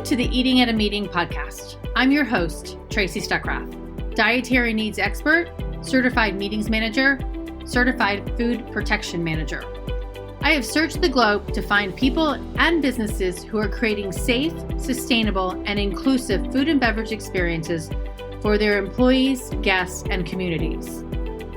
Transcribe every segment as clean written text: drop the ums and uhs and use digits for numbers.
Welcome to the Eating at a Meeting podcast. I'm your host, Tracy Stuckrath, dietary needs expert, certified meetings manager, certified food protection manager. I have searched the globe to find people and businesses who are creating safe, sustainable, and inclusive food and beverage experiences for their employees, guests, and communities.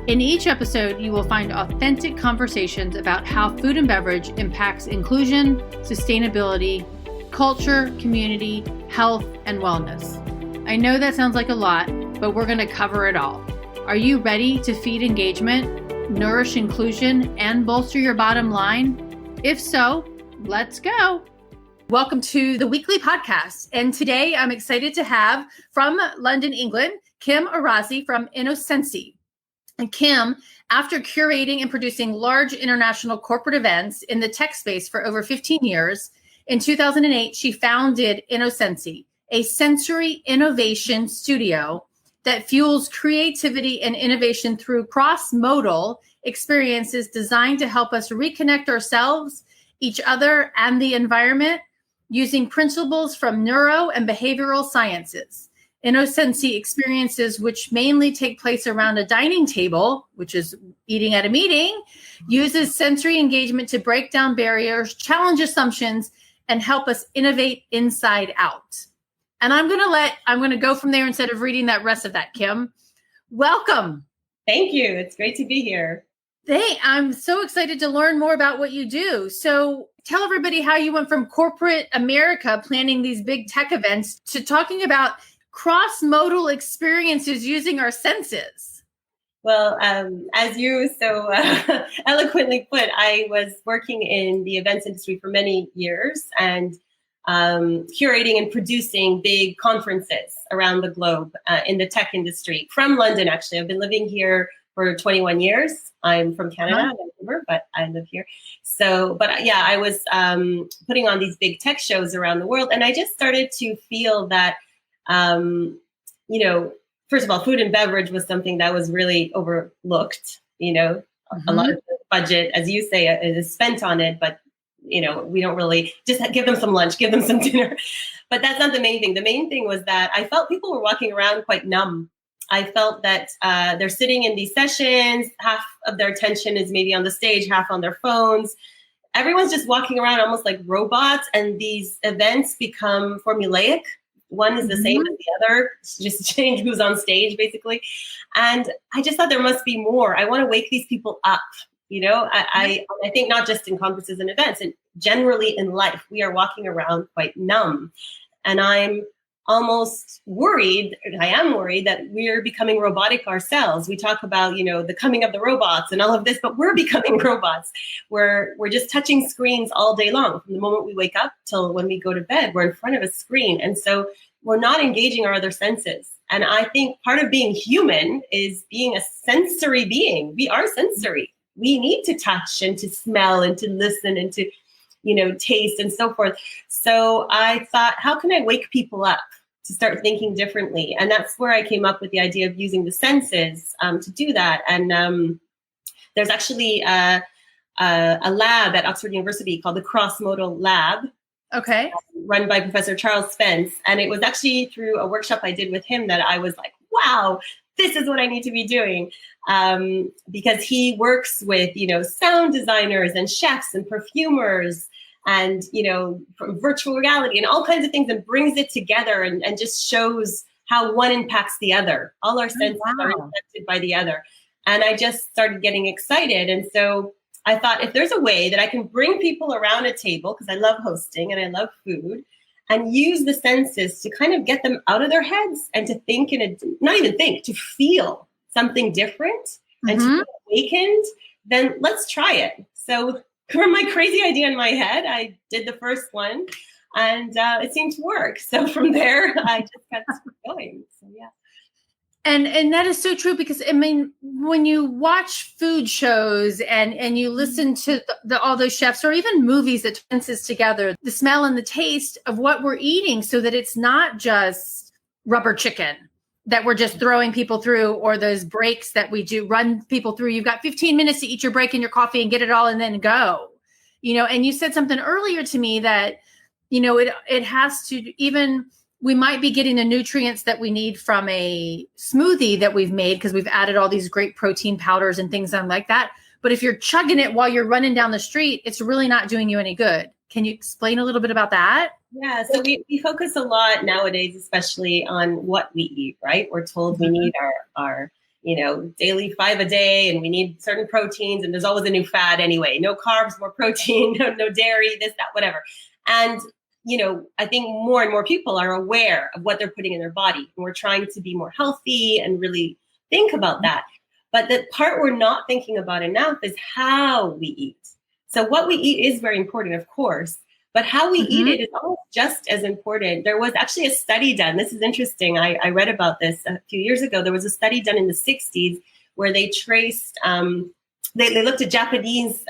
In each episode, you will find authentic conversations about how food and beverage impacts inclusion, sustainability, culture, community, health, and wellness. I know that sounds like a lot, but we're going to cover it all. Are you ready to feed engagement, nourish inclusion, and bolster your bottom line? If so, let's go. Welcome to the weekly podcast. And today I'm excited to have from London, England, Kim Arazi from Innosensi. And Kim, after curating and producing large international corporate events in the tech space for over 15 years, in 2008, she founded Innosensi, a sensory innovation studio that fuels creativity and innovation through crossmodal experiences designed to help us reconnect ourselves, each other, and the environment using principles from neuro and behavioral sciences. Innosensi experiences, which mainly take place around a dining table, which is eating at a meeting, uses sensory engagement to break down barriers, challenge assumptions, and help us innovate inside out. And I'm going to go from there instead of reading that rest of that, Kim. Welcome. Thank you. It's great to be here. Hey, I'm so excited to learn more about what you do. So tell everybody how you went from corporate America planning these big tech events to talking about cross-modal experiences using our senses. Well, as you so eloquently put, I was working in the events industry for many years and curating and producing big conferences around the globe in the tech industry from London, actually. I've been living here for 21 years. I'm from Canada, Vancouver, but I live here. I was putting on these big tech shows around the world. And I just started to feel that, first of all, food and beverage was something that was really overlooked. A lot of the budget, as you say, is spent on it, but we don't really just give them some lunch, give them some dinner. But that's not the main thing. The main thing was that I felt people were walking around quite numb. I felt that they're sitting in these sessions, half of their attention is maybe on the stage, half on their phones. Everyone's just walking around almost like robots, and these events become formulaic. One is the same as the other, just change who's on stage, basically. And I just thought there must be more. I want to wake these people up. I think not just in conferences and events, and generally in life, we are walking around quite numb. And I'm almost worried, I am worried that we're becoming robotic ourselves. We talk about, the coming of the robots and all of this, but we're becoming robots. We're just touching screens all day long. From the moment we wake up till when we go to bed, we're in front of a screen. And so we're not engaging our other senses. And I think part of being human is being a sensory being. We are sensory. We need to touch and to smell and to listen and to, taste and so forth. So I thought, how can I wake people up to start thinking differently? And that's where I came up with the idea of using the senses to do that. And there's actually a lab at Oxford University called the Crossmodal Lab. Okay. Run by Professor Charles Spence. And it was actually through a workshop I did with him that I was like, wow, this is what I need to be doing. Because he works with, sound designers and chefs and perfumers and, from virtual reality and all kinds of things, and brings it together and just shows how one impacts the other. All our senses are impacted by the other. And I just started getting excited. And so I thought, if there's a way that I can bring people around a table, because I love hosting and I love food, and use the senses to kind of get them out of their heads and to think to feel something different and to be awakened, then let's try it. So from my crazy idea in my head, I did the first one and it seemed to work. So from there, I just kept going. So yeah. And that is so true, because when you watch food shows and you listen to all those chefs, or even movies that senses together, the smell and the taste of what we're eating, so that it's not just rubber chicken that we're just throwing people through, or those breaks that we do run people through. You've got 15 minutes to eat your break and your coffee and get it all and then go, And you said something earlier to me that it has to, even we might be getting the nutrients that we need from a smoothie that we've made because we've added all these great protein powders and things like that. But if you're chugging it while you're running down the street, it's really not doing you any good. Can you explain a little bit about that? Yeah, so we focus a lot nowadays, especially on what we eat, right? We're told we need our daily 5 a day, and we need certain proteins, and there's always a new fad anyway. No carbs, more protein, no dairy, this, that, whatever. And, I think more and more people are aware of what they're putting in their body. And we're trying to be more healthy and really think about that. But the part we're not thinking about enough is how we eat. So what we eat is very important, of course, but how we eat it is almost just as important. There was actually a study done. This is interesting. I read about this a few years ago. There was a study done in the 60s where they traced, they looked at Japanese,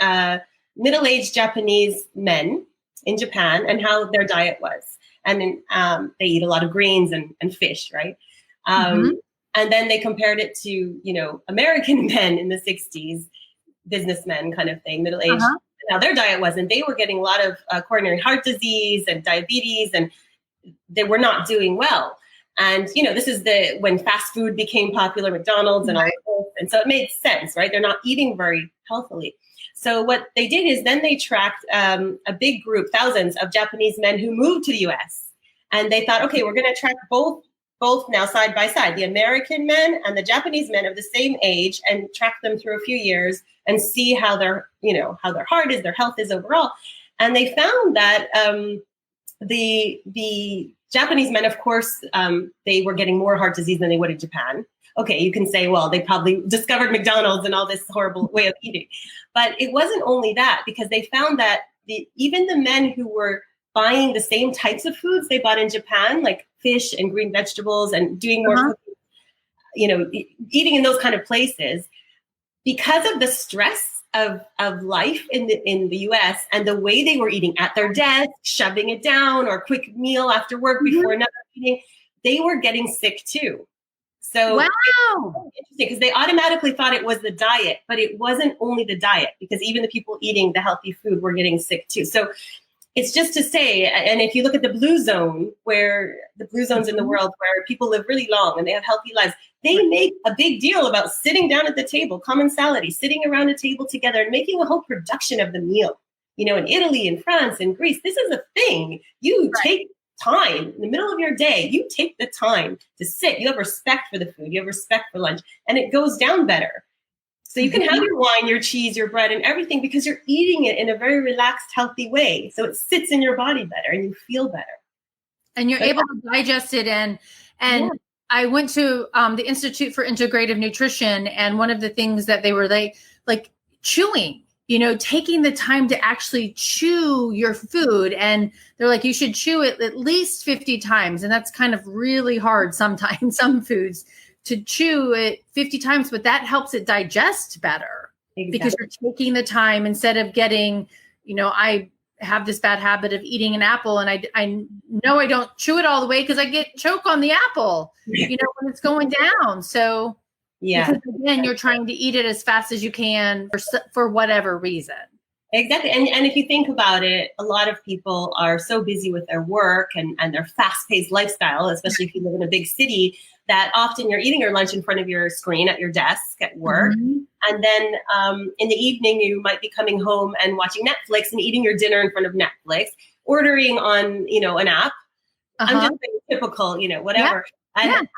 middle-aged Japanese men in Japan and how their diet was. And then they eat a lot of grains and fish, right? And then they compared it to, American men in the 60s, businessmen kind of thing, middle-aged. How their diet was, and they were getting a lot of coronary heart disease and diabetes, and they were not doing well. And this is when fast food became popular, McDonald's and all of this, and so it made sense, right? They're not eating very healthily. So what they did is then they tracked a big group, thousands of Japanese men who moved to the U.S. And they thought, okay, we're going to track both now side by side, the American men and the Japanese men of the same age, and track them through a few years and see how their heart is, their health is overall. And they found that the Japanese men, of course, they were getting more heart disease than they would in Japan. Okay, you can say, well, they probably discovered McDonald's and all this horrible way of eating. But it wasn't only that, because they found that even the men who were buying the same types of foods they bought in Japan, like fish and green vegetables, and doing more cooking, eating in those kind of places, because of the stress of life in the US and the way they were eating at their desk, shoving it down, or quick meal after work before another meeting, they were getting sick too. So wow, it's interesting because they automatically thought it was the diet, but it wasn't only the diet, because even the people eating the healthy food were getting sick too. So it's just to say, and if you look at the blue zone, where the blue zones in the world where people live really long and they have healthy lives, they make a big deal about sitting down at the table, commensality, sitting around a table together and making a whole production of the meal. In Italy and France and Greece, this is a thing. You take time in the middle of your day, you take the time to sit, you have respect for the food, you have respect for lunch, and it goes down better. So you can have your wine, your cheese, your bread, and everything because you're eating it in a very relaxed, healthy way. So it sits in your body better and you feel better. And you're able to digest it. And I went to the Institute for Integrative Nutrition, and one of the things that they were like chewing, taking the time to actually chew your food. And they're like, you should chew it at least 50 times. And that's kind of really hard sometimes, some foods, to chew it 50 times, but that helps it digest better because you're taking the time instead of getting, I have this bad habit of eating an apple, and I know I don't chew it all the way because I get choke on the apple, when it's going down. So because again, you're trying to eat it as fast as you can for whatever reason. Exactly. And if you think about it, a lot of people are so busy with their work and their fast-paced lifestyle, especially if you live in a big city, that often you're eating your lunch in front of your screen at your desk at work. And then in the evening, you might be coming home and watching Netflix and eating your dinner in front of Netflix, ordering on, an app. I'm just saying typical, whatever. And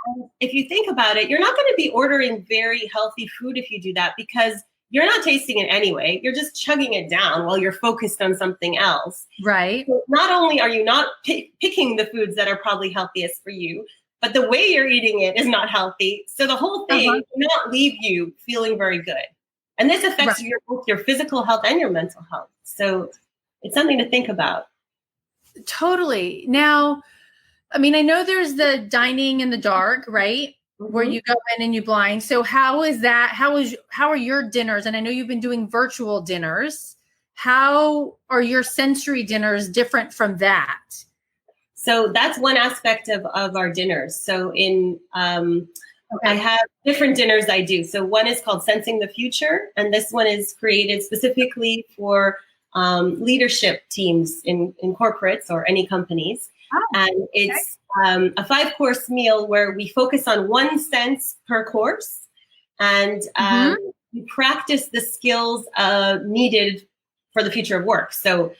if you think about it, you're not going to be ordering very healthy food if you do that, because you're not tasting it anyway. You're just chugging it down while you're focused on something else. Right. So not only are you not picking the foods that are probably healthiest for you, but the way you're eating it is not healthy. So the whole thing will not leave you feeling very good. And this affects both your physical health and your mental health. So it's something to think about. Totally. Now, I know there's the dining in the dark, right? Where you go in and you blind. So how is that? How are your dinners? And I know you've been doing virtual dinners. How are your sensory dinners different from that? So that's one aspect of our dinners. So I have different dinners I do. So one is called Sensing the Future. And this one is created specifically for leadership teams in corporates or any companies. Oh, and it's a 5-course meal where we focus on 1 sense per course, and we practice the skills needed for the future of work. So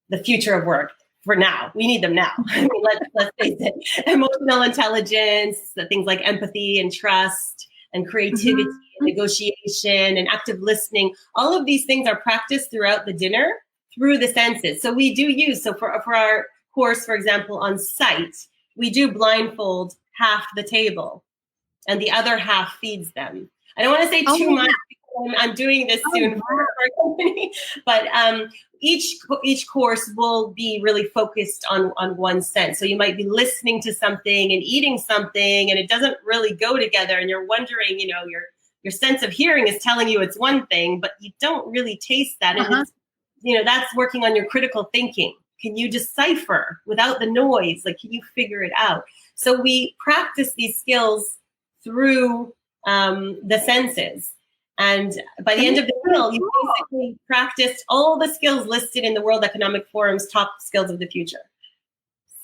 the future of work for now, we need them now. I mean, let's face it, emotional intelligence, things like empathy and trust and creativity and negotiation and active listening. All of these things are practiced throughout the dinner through the senses. So we do use, so for our course, for example, on site, we do blindfold half the table and the other half feeds them. I don't want to say too much because I'm doing this soon for our company, but each course will be really focused on 1 sense. So you might be listening to something and eating something, and it doesn't really go together, and you're wondering, your sense of hearing is telling you it's one thing, but you don't really taste that. And it's, that's working on your critical thinking. Can you decipher without the noise? Like, can you figure it out? So we practice these skills through the senses. And by the end of the meal, you basically practiced all the skills listed in the World Economic Forum's top skills of the future.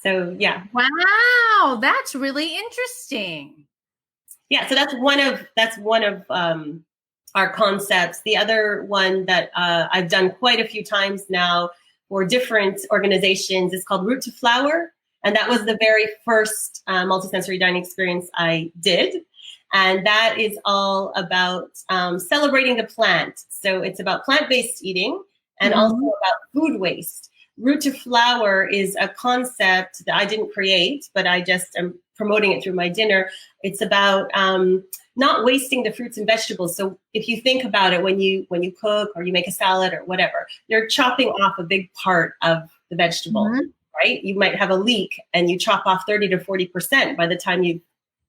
So, yeah. Wow, that's really interesting. Yeah, so that's one of our concepts. The other one that I've done quite a few times now for different organizations is called Root to Flower. And that was the very first multisensory dining experience I did. And that is all about celebrating the plant. So it's about plant-based eating and also about food waste. Root to Flower is a concept that I didn't create, but I just am promoting it through my dinner. It's about not wasting the fruits and vegetables. So if you think about it, when you cook or you make a salad or whatever, you're chopping off a big part of the vegetable, right? You might have a leek and you chop off 30 to 40% by the time you've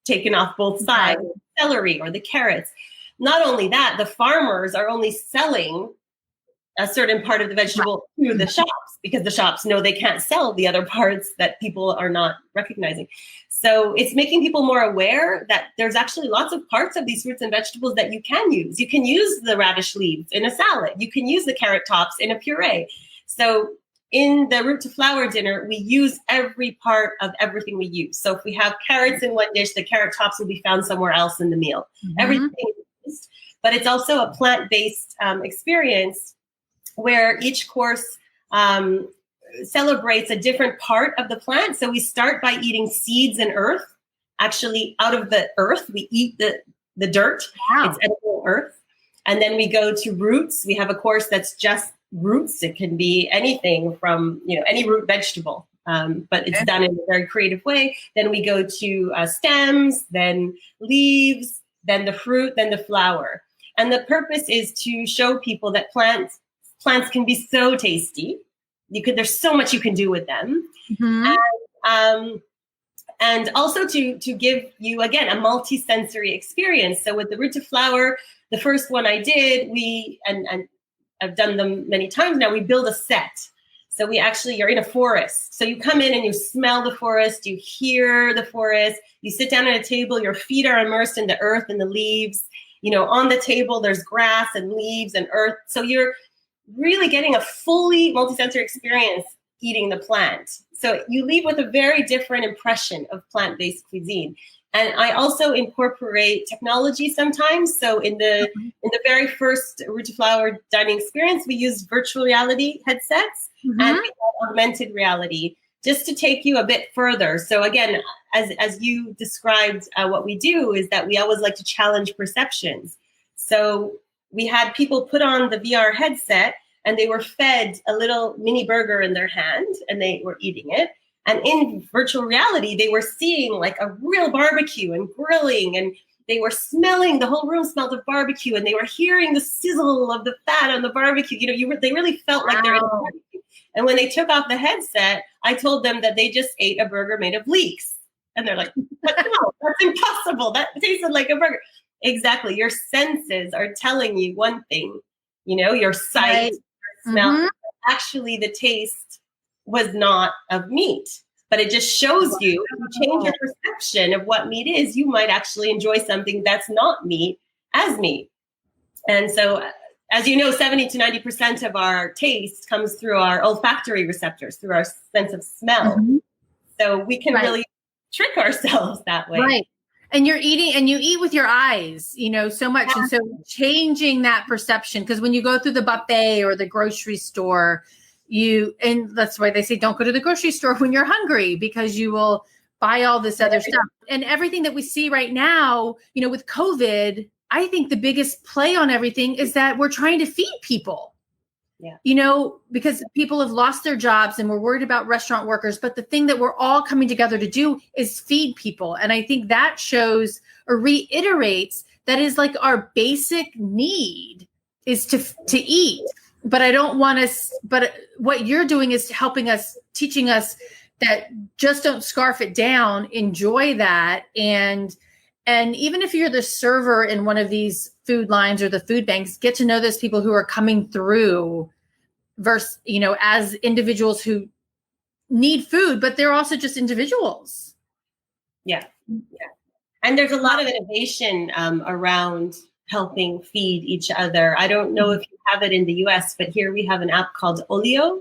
taken off both sides, the celery or the carrots. Not only that, the farmers are only selling a certain part of the vegetable to the shops because the shops know they can't sell the other parts that people are not recognizing. So it's making people more aware that there's actually lots of parts of these fruits and vegetables that you can use. You can use the radish leaves in a salad. You can use the carrot tops in a puree. So in the Root to Flower dinner, we use every part of everything we use. So if we have carrots in one dish, the carrot tops will be found somewhere else in the meal. Everything is used. But it's also a plant-based experience where each course celebrates a different part of the plant. So we start by eating seeds and earth. Actually, out of the earth, we eat the dirt. It's edible earth. And then we go to roots. We have a course that's just roots. It can be anything from, any root vegetable, but it's done in a very creative way. Then we go to stems, then leaves, then the fruit, then the flower. And the purpose is to show people that plants can be so tasty. There's so much you can do with them. And also to give you, again, a multi-sensory experience. So with the Root to Flower, the first one I did, and I've done them many times now, we build a set. So you're in a forest. So you come in and you smell the forest, you hear the forest, you sit down at a table, your feet are immersed in the earth and the leaves. On the table, there's grass and leaves and earth. So you're really getting a fully multisensory experience eating the plant. So you leave with a very different impression of plant-based cuisine. And I also incorporate technology sometimes. So in the very first Root to Flower dining experience, we used virtual reality headsets and we had augmented reality just to take you a bit further. So again, as you described, what we do is that we always like to challenge perceptions. So we had people put on the VR headset and they were fed a little mini burger in their hand and they were eating it. And in virtual reality, they were seeing like a real barbecue and grilling, and they were smelling, the whole room smelled of barbecue, and they were hearing the sizzle of the fat on the barbecue. They really felt like they're in a barbecue. And when they took off the headset, I told them that they just ate a burger made of leeks. And they're like, but no, that's impossible. That tasted like a burger. Exactly. Your senses are telling you one thing, your sight, your smell. Actually, the taste was not of meat, but it just shows you, if you change your perception of what meat is, you might actually enjoy something that's not meat as meat. And so as you know, 70 to 90% of our taste comes through our olfactory receptors, through our sense of smell. Mm-hmm. So we can really trick ourselves that way. Right. And you're eating and you eat with your eyes, so much. Yeah. And so changing that perception, because when you go through the buffet or the grocery store, and that's why they say don't go to the grocery store when you're hungry, because you will buy all this other stuff. And everything that we see right now, with COVID, I think the biggest play on everything is that we're trying to feed people. Yeah. Because people have lost their jobs and we're worried about restaurant workers. But the thing that we're all coming together to do is feed people. And I think that shows or reiterates that is like our basic need is to eat. But I don't want us, but what you're doing is helping us, teaching us that just don't scarf it down, enjoy that. And even if you're the server in one of these food lines or the food banks, get to know those people who are coming through versus, as individuals who need food, but they're also just individuals. Yeah. And there's a lot of innovation around helping feed each other. I don't know if you have it in the US, but here we have an app called Olio.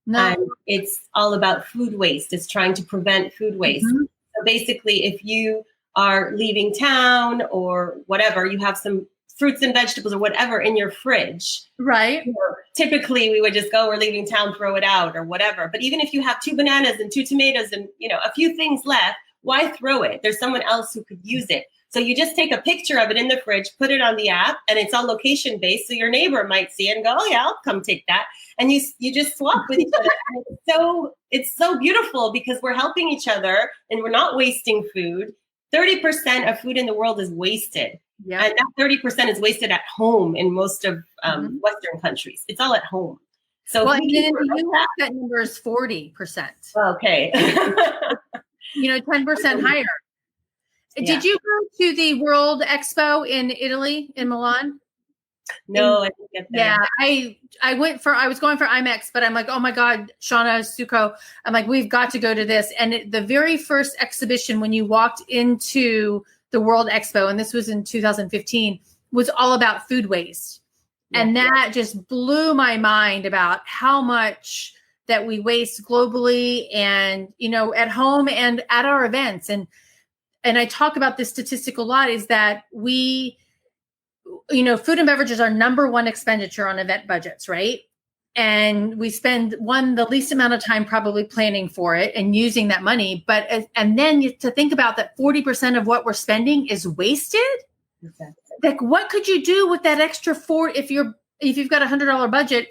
No. And it's all about food waste. It's trying to prevent food waste. Mm-hmm. So basically, if you are leaving town or whatever, you have some fruits and vegetables or whatever in your fridge. Right. Typically, we would just go, we're leaving town, throw it out or whatever. But even if you have 2 bananas and 2 tomatoes and, a few things left, why throw it? There's someone else who could use it. So you just take a picture of it in the fridge, put it on the app, and it's all location based. So your neighbor might see it and go, oh yeah, I'll come take that. And you just swap with each other. And it's so beautiful because we're helping each other and we're not wasting food. 30% of food in the world is wasted. Yeah. And that 30% is wasted at home in most of Western countries. It's all at home. So in the US, that number is 40%. Okay. 10% higher. Yeah. Did you go to the World Expo in Italy, in Milan? No, I didn't get there. Yeah, I was going for IMEX, but I'm like, oh my God, Shauna, Suko, I'm like, we've got to go to this. And the very first exhibition when you walked into the World Expo, and this was in 2015, was all about food waste. Yeah, and that just blew my mind about how much that we waste globally and, at home and at our events. And I talk about this statistic a lot is that we, food and beverages are number one expenditure on event budgets, right? And we spend the least amount of time probably planning for it and using that money. And then to think about that 40% of what we're spending is wasted. Exactly. Like, what could you do with that extra if you've got $100 budget,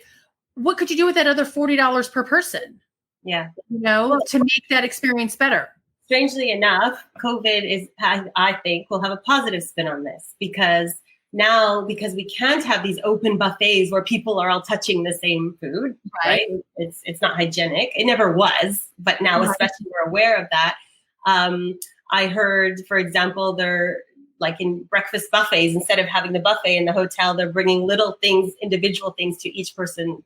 what could you do with that other $40 per person? Yeah. To make that experience better. Strangely enough, COVID I think, will have a positive spin on this because we can't have these open buffets where people are all touching the same food, right? It's not hygienic. It never was, but now especially we're aware of that. I heard, for example, they're like in breakfast buffets, instead of having the buffet in the hotel, they're bringing little things, individual things to each person's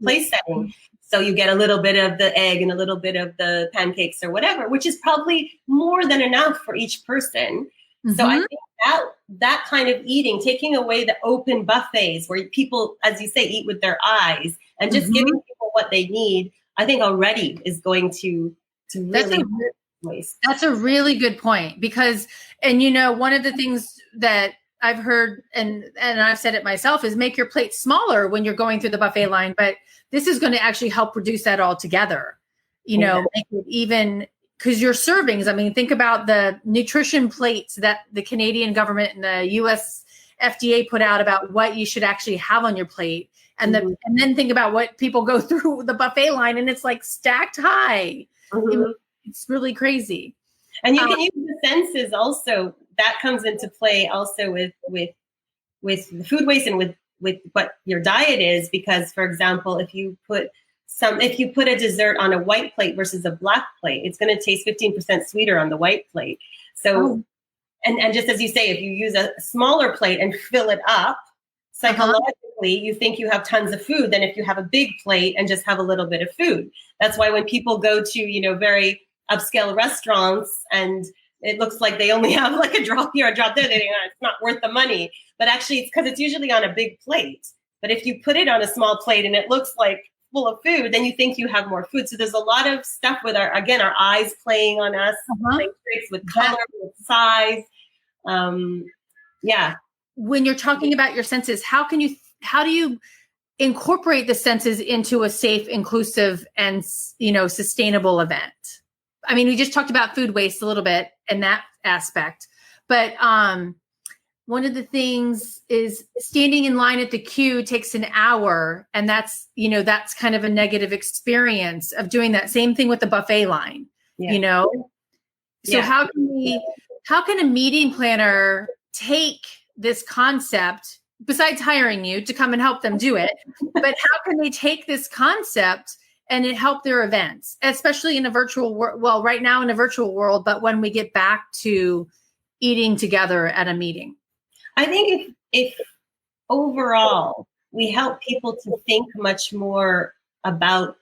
place setting. So you get a little bit of the egg and a little bit of the pancakes or whatever, which is probably more than enough for each person. Mm-hmm. So I think that kind of eating, taking away the open buffets where people, as you say, eat with their eyes and just giving people what they need, I think already is going to really waste. That's a really good point because, and one of the things that I've heard and I've said it myself is make your plate smaller when you're going through the buffet line, but this is going to actually help reduce that all together, make it even because your servings, I mean, think about the nutrition plates that the Canadian government and the US FDA put out about what you should actually have on your plate. And and then think about what people go through the buffet line and it's like stacked high. Mm-hmm. It's really crazy. And you can use the senses also. That comes into play also with the food waste and with what your diet is, because for example, if you put a dessert on a white plate versus a black plate, it's going to taste 15% sweeter on the white plate. So, and just as you say, if you use a smaller plate and fill it up, psychologically, you think you have tons of food than if you have a big plate and just have a little bit of food. That's why when people go to, very upscale restaurants and it looks like they only have like a drop here, a drop there. It's not worth the money. But actually, it's because it's usually on a big plate. But if you put it on a small plate and it looks like full of food, then you think you have more food. So there's a lot of stuff with our eyes playing on us, playing tricks with color, with size. Yeah. When you're talking about your senses, how do you incorporate the senses into a safe, inclusive, and, sustainable event? I mean, we just talked about food waste a little bit in that aspect, but one of the things is standing in line at the queue takes an hour, and that's kind of a negative experience of doing that. Same thing with the buffet line, So how can a meeting planner take this concept, besides hiring you to come and help them do it, but how can they take this concept and it help their events, especially in a virtual world? Well, right now in a virtual world, but when we get back to eating together at a meeting. I think if overall we help people to think much more about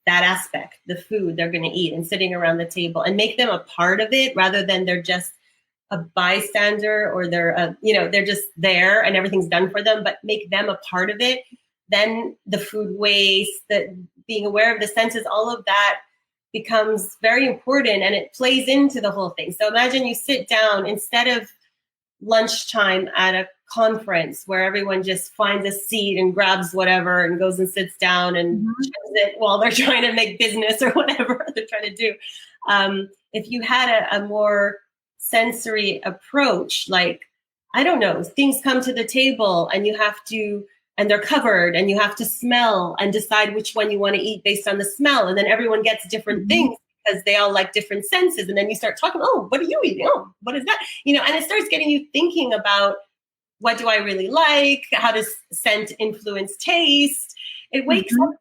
that aspect, the food they're going to eat and sitting around the table, and make them a part of it rather than they're just a bystander, or they're just there and everything's done for them, but make them a part of it, then the food waste, the being aware of the senses, all of that becomes very important, and it plays into the whole thing. So imagine you sit down instead of lunchtime at a conference where everyone just finds a seat and grabs whatever and goes and sits down and shows it while they're trying to make business or whatever they're trying to do. If you had a more sensory approach, like, I don't know, things come to the table and they're covered and you have to smell and decide which one you want to eat based on the smell. And then everyone gets different things because they all like different senses. And then you start talking, oh, what are you eating? Oh, what is that? And it starts getting you thinking about, what do I really like? How does scent influence taste? It wakes up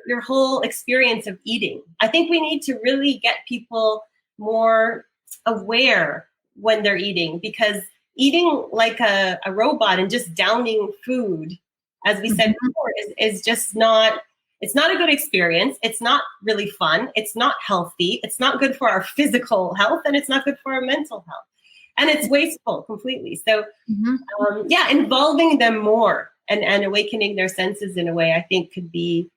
your whole experience of eating. I think we need to really get people more aware when they're eating, because eating like a robot and just downing food, as we said before, is just not, it's not a good experience. It's not really fun. It's not healthy. It's not good for our physical health, and it's not good for our mental health. And it's wasteful completely. So involving them more and awakening their senses in a way, I think could be,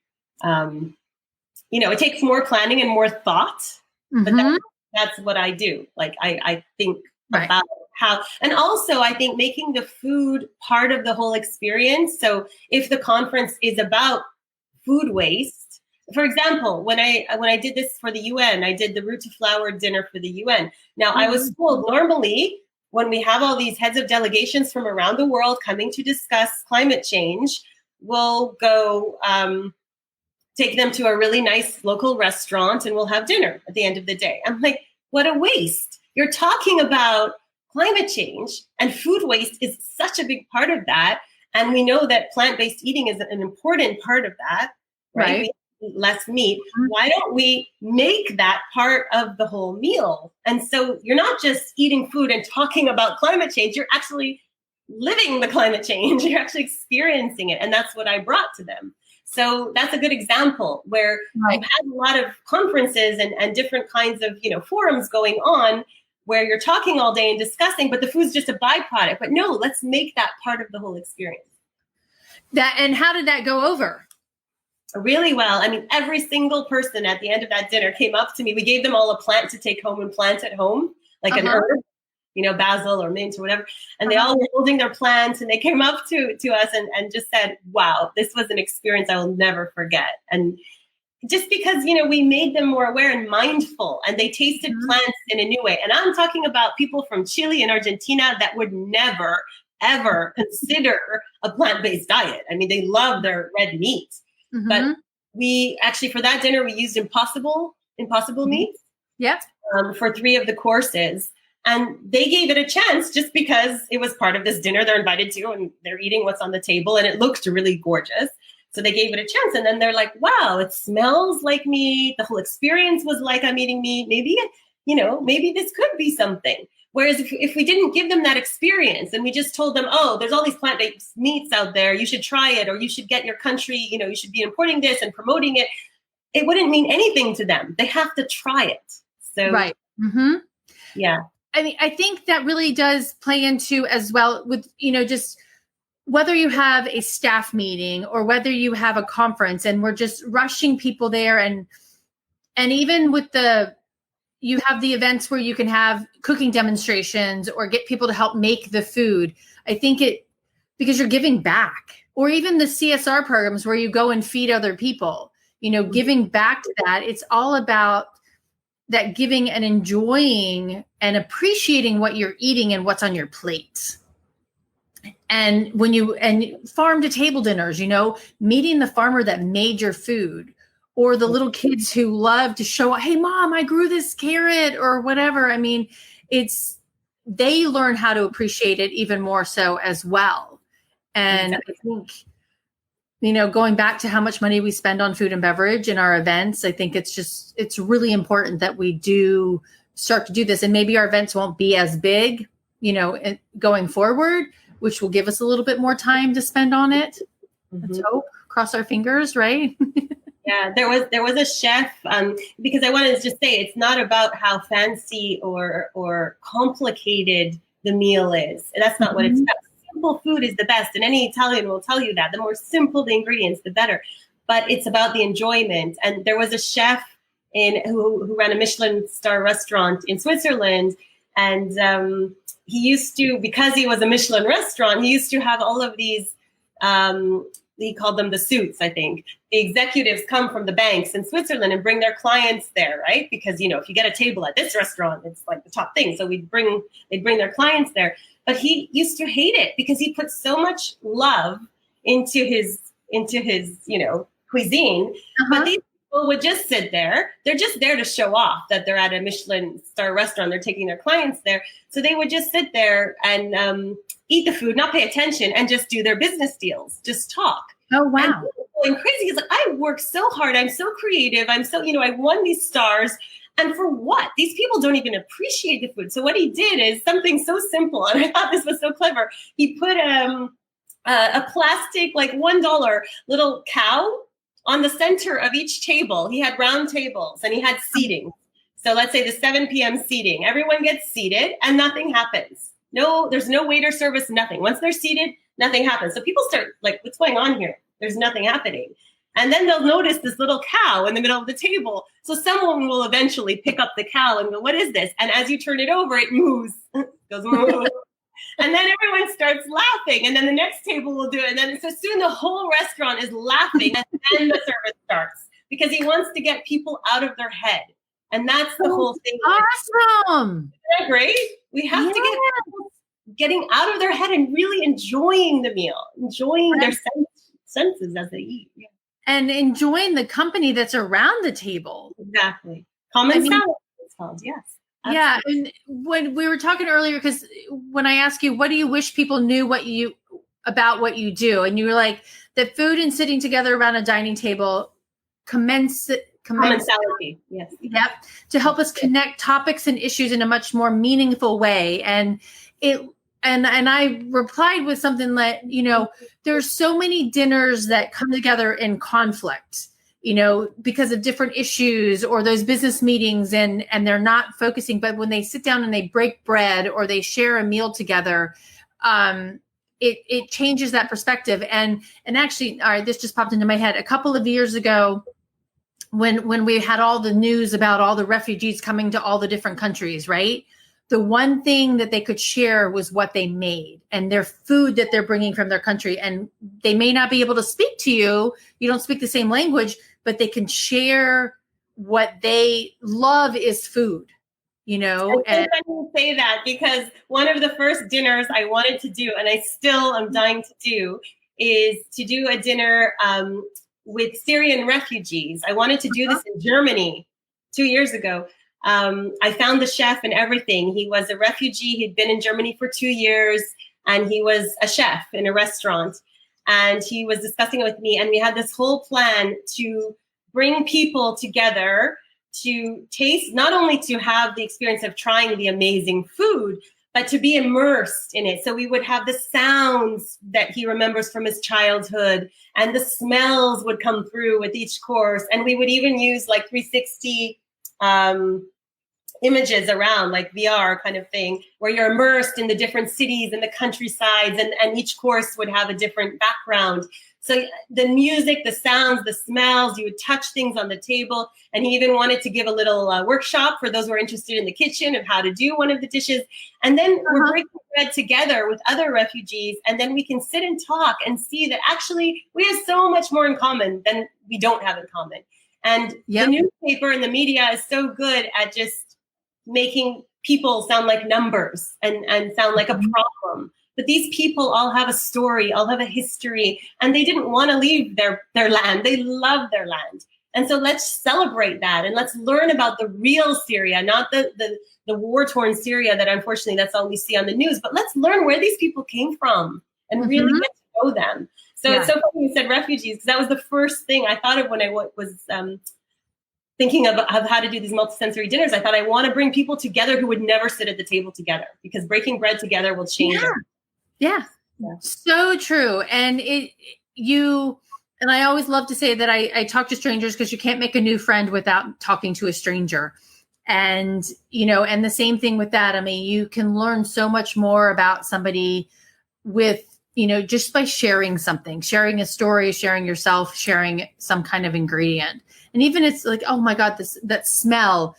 it takes more planning and more thought, but that's what I do. Like, I think about how, and also I think making the food part of the whole experience. So if the conference is about food waste, for example, when I did this for the UN, I did the Root to Flower dinner for the UN. Now I was told, normally when we have all these heads of delegations from around the world coming to discuss climate change, we'll go take them to a really nice local restaurant and we'll have dinner at the end of the day. I'm like, what a waste. You're talking about climate change, and food waste is such a big part of that. And we know that plant-based eating is an important part of that, right? We eat less meat. Why don't we make that part of the whole meal? And so you're not just eating food and talking about climate change, you're actually living the climate change. You're actually experiencing it. And that's what I brought to them. So that's a good example where I've had a lot of conferences and different kinds of, forums going on where you're talking all day and discussing, but the food's just a byproduct. But no, let's make that part of the whole experience. And how did that go over? Really well. I mean, every single person at the end of that dinner came up to me. We gave them all a plant to take home and plant at home, like an herb, basil or mint or whatever. And they all were holding their plants, and they came up to us and just said, wow, this was an experience I will never forget. And just because, we made them more aware and mindful, and they tasted plants in a new way. And I'm talking about people from Chile and Argentina that would never, ever consider a plant-based diet. I mean, they love their red meat. But we actually, for that dinner, we used impossible meats for 3 of the courses. And they gave it a chance just because it was part of this dinner they're invited to, and they're eating what's on the table, and it looked really gorgeous. So they gave it a chance. And then they're like, wow, it smells like meat. The whole experience was like I'm eating meat. Maybe, maybe this could be something. Whereas if we didn't give them that experience and we just told them, oh, there's all these plant-based meats out there, you should try it, or you should get your country, you should be importing this and promoting it, it wouldn't mean anything to them. They have to try it. So Yeah. I mean, I think that really does play into as well with, just whether you have a staff meeting or whether you have a conference and we're just rushing people there. And even with you have the events where you can have cooking demonstrations or get people to help make the food. I think because you're giving back, or even the CSR programs where you go and feed other people, giving back to that. It's all about that giving and enjoying and appreciating what you're eating and what's on your plate. And and farm to table dinners, meeting the farmer that made your food, or the little kids who love to show, hey mom, I grew this carrot or whatever. I mean, they learn how to appreciate it even more so as well. And I think, going back to how much money we spend on food and beverage in our events, I think it's really important that we do start to do this. And maybe our events won't be as big, going forward, which will give us a little bit more time to spend on it. Let's hope, cross our fingers, right? Yeah, there was a chef, because I wanted to just say it's not about how fancy or complicated the meal is. And that's not what it's about. Simple food is the best, and any Italian will tell you that. The more simple the ingredients, the better. But it's about the enjoyment. And there was a chef who ran a Michelin star restaurant in Switzerland, and he used to, because he was a Michelin restaurant, he used to have all of these. He called them the suits, I think. The executives come from the banks in Switzerland and bring their clients there, right? Because, if you get a table at this restaurant, it's like the top thing. So they'd bring their clients there. But he used to hate it because he put so much love into his cuisine. But these people would just sit there. They're just there to show off that they're at a Michelin star restaurant. They're taking their clients there. So they would just sit there and eat the food, not pay attention, and just do their business deals, just talk. Oh, wow. And going crazy. He's like, I work so hard. I'm so creative. I'm so, I won these stars. And for what? These people don't even appreciate the food. So what he did is something so simple. And I thought this was so clever. He put a plastic, like $1 little cow on the center of each table. He had round tables and he had seating. So let's say the 7 p.m. seating. Everyone gets seated and nothing happens. No, there's no waiter service, nothing. Once they're seated, nothing happens. So people start like, what's going on here? There's nothing happening. And then they'll notice this little cow in the middle of the table. So someone will eventually pick up the cow and go, what is this? And as you turn it over, it moves. Goes, moo. And then everyone starts laughing. And then the next table will do it. And then so soon the whole restaurant is laughing. And then the service starts because he wants to get people out of their head. And that's the whole thing. Awesome. Isn't that great? We have to get people getting out of their head and really enjoying the meal, enjoying their senses as they eat. Yeah. And enjoying the company that's around the table. Exactly. Common salad, it's called, yes. Absolutely. Yeah. And when we were talking earlier, because when I asked you, what do you wish people knew about what you do? And you were like, that food and sitting together around a dining table commensality, yes. Yep. To help us connect topics and issues in a much more meaningful way. And I replied with something that, there's so many dinners that come together in conflict, because of different issues or those business meetings and they're not focusing. But when they sit down and they break bread or they share a meal together, it changes that perspective. And actually, all right, this just popped into my head. A couple of years ago, when we had all the news about all the refugees coming to all the different countries, right? The one thing that they could share was what they made and their food that they're bringing from their country. And they may not be able to speak to you. You don't speak the same language, but they can share what they love is food, And I can say that because one of the first dinners I wanted to do, and I still am dying to do, is to do a dinner with Syrian refugees. I wanted to do this in Germany 2 years ago. I found the chef and everything. He was a refugee. He'd been in Germany for 2 years, and he was a chef in a restaurant. And he was discussing it with me, and we had this whole plan to bring people together to taste, not only to have the experience of trying the amazing food, but to be immersed in it. So we would have the sounds that he remembers from his childhood, and the smells would come through with each course. And we would even use like 360 images around, like VR kind of thing, where you're immersed in the different cities and the countrysides, and each course would have a different background. So the music, the sounds, the smells, you would touch things on the table. And he even wanted to give a little workshop for those who are interested in the kitchen of how to do one of the dishes. And then we're breaking bread together with other refugees. And then we can sit and talk and see that actually we have so much more in common than we don't have in common. And the newspaper and the media is so good at just making people sound like numbers and sound like a problem. But these people all have a story, all have a history, and they didn't want to leave their land. They love their land. And so let's celebrate that, and let's learn about the real Syria, not the war-torn Syria that unfortunately that's all we see on the news, but let's learn where these people came from and really get to know them. So it's so funny you said refugees, because that was the first thing I thought of when I was thinking of how to do these multisensory dinners. I thought I want to bring people together who would never sit at the table together, because breaking bread together will change it. Yeah, so true. And and I always love to say that I talk to strangers, because you can't make a new friend without talking to a stranger. And, and the same thing with that. I mean, you can learn so much more about somebody with, just by sharing something, sharing a story, sharing yourself, sharing some kind of ingredient. And even it's like, oh my God, that smell.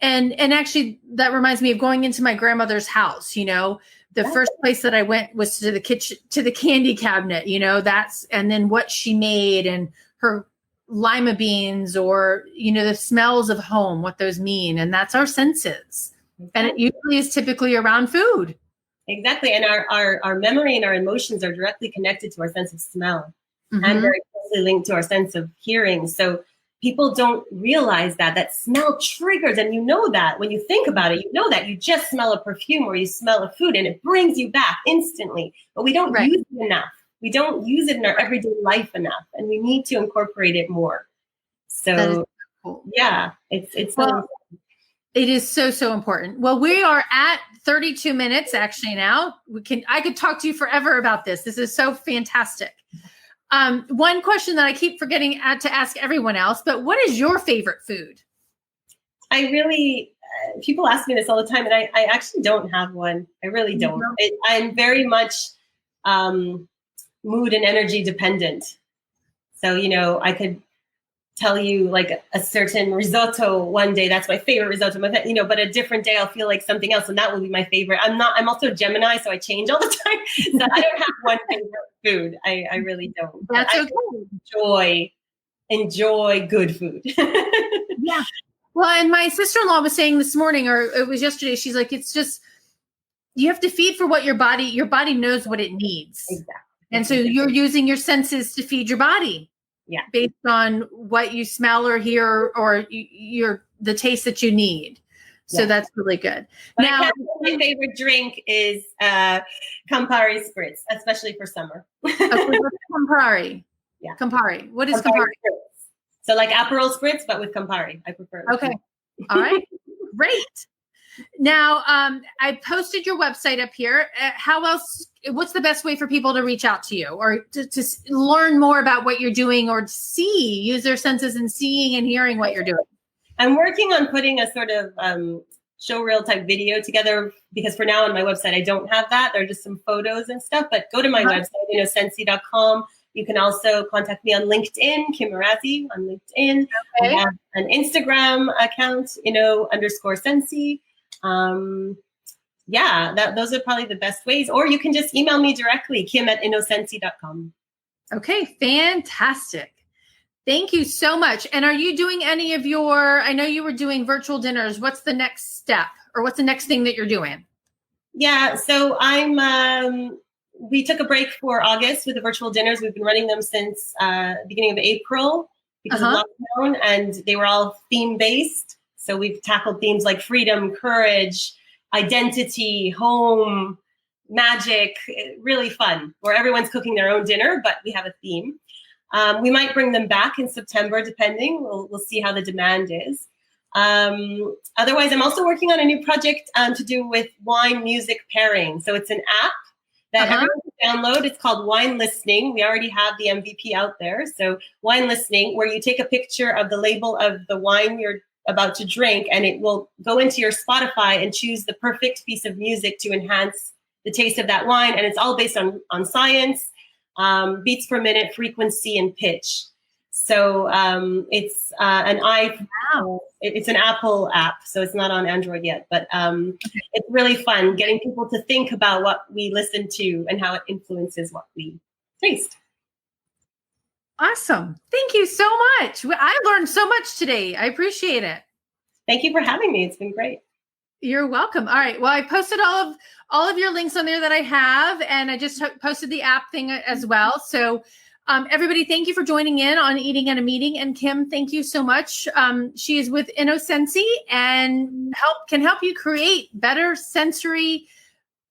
And actually that reminds me of going into my grandmother's house, the first place that I went was to the kitchen, to the candy cabinet, and then what she made and her lima beans, or, the smells of home, what those mean. And that's our senses. And it usually is typically around food. Exactly. And our memory and our emotions are directly connected to our sense of smell, and very closely linked to our sense of hearing. So people don't realize that smell triggers, and that when you think about it, that you just smell a perfume or you smell a food and it brings you back instantly, but we don't use it enough. We don't use it in our everyday life enough, and we need to incorporate it more. So cool. It's well, it is so important. Well, we are at 32 minutes actually now. I could talk to you forever about this. This is so fantastic. One question that I keep forgetting to ask everyone else, but what is your favorite food? People ask me this all the time, and I actually don't have one. I really don't. I'm very much mood and energy dependent. So, I could tell you like a certain risotto one day, that's my favorite risotto, but a different day I'll feel like something else, and that will be my favorite. I'm also Gemini, so I change all the time. So I don't have one favorite food. I really don't. That's okay. I enjoy good food. Yeah. Well, and my sister-in-law was saying this morning, or it was yesterday, she's like, it's just, you have to feed for what your body knows what it needs. Exactly. And so you're using your senses to feed your body. Yeah. Based on what you smell or hear, or the taste that you need. So that's really good. But now, my favorite drink is Campari Spritz, especially for summer. Campari. Yeah. Campari. What is Campari? So like Aperol Spritz, but with Campari. I prefer it. Okay. All right. Great. Now, I posted your website up here. What's the best way for people to reach out to you, or to learn more about what you're doing, or use their senses in seeing and hearing what you're doing? I'm working on putting a sort of showreel type video together, because for now on my website, I don't have that. There are just some photos and stuff, but go to my website, innosensi.com. You can also contact me on LinkedIn, Kim Arazi on LinkedIn. Okay. I have an Instagram account, _sensi. Those are probably the best ways. Or you can just email me directly, kim@innosensi.com. Okay, fantastic. Thank you so much. And are you doing any of I know you were doing virtual dinners. What's the next step, or what's the next thing that you're doing? Yeah, so we took a break for August with the virtual dinners. We've been running them since beginning of April because of lockdown, and they were all theme-based. So we've tackled themes like freedom, courage, identity, home, magic, really fun, where everyone's cooking their own dinner, but we have a theme. We might bring them back in September, depending. We'll see how the demand is. Otherwise, I'm also working on a new project to do with wine music pairing. So it's an app that everyone can download. It's called Wine Listening. We already have the MVP out there. So Wine Listening, where you take a picture of the label of the wine about to drink, and it will go into your Spotify and choose the perfect piece of music to enhance the taste of that wine. And it's all based on science, beats per minute, frequency, and pitch. So it's it's an Apple app, so it's not on Android yet. But it's really fun getting people to think about what we listen to and how it influences what we taste. Awesome. Thank you so much. I learned so much today. I appreciate it. Thank you for having me. It's been great. You're welcome. All right. Well, I posted all of your links on there that I have, and I just posted the app thing as well. So everybody, thank you for joining in on Eating at a Meeting. And Kim, thank you so much. She is with Innosensi and can help you create better sensory,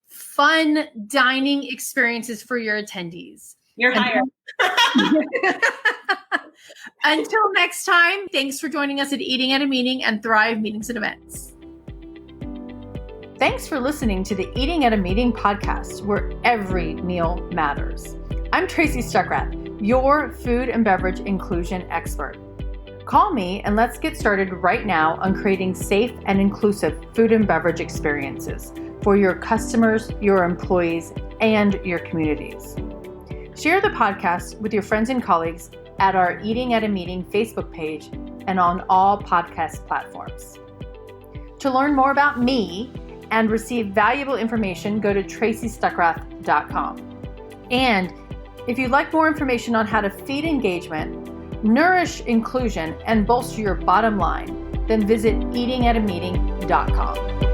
fun dining experiences for your attendees. You're hired. Until next time, thanks for joining us at Eating at a Meeting and Thrive Meetings and Events. Thanks for listening to the Eating at a Meeting podcast, where every meal matters. I'm Tracy Stuckrath, your food and beverage inclusion expert. Call me and let's get started right now on creating safe and inclusive food and beverage experiences for your customers, your employees, and your communities. Share the podcast with your friends and colleagues at our Eating at a Meeting Facebook page and on all podcast platforms. To learn more about me and receive valuable information, go to tracystuckrath.com. And if you'd like more information on how to feed engagement, nourish inclusion, and bolster your bottom line, then visit eatingatameeting.com.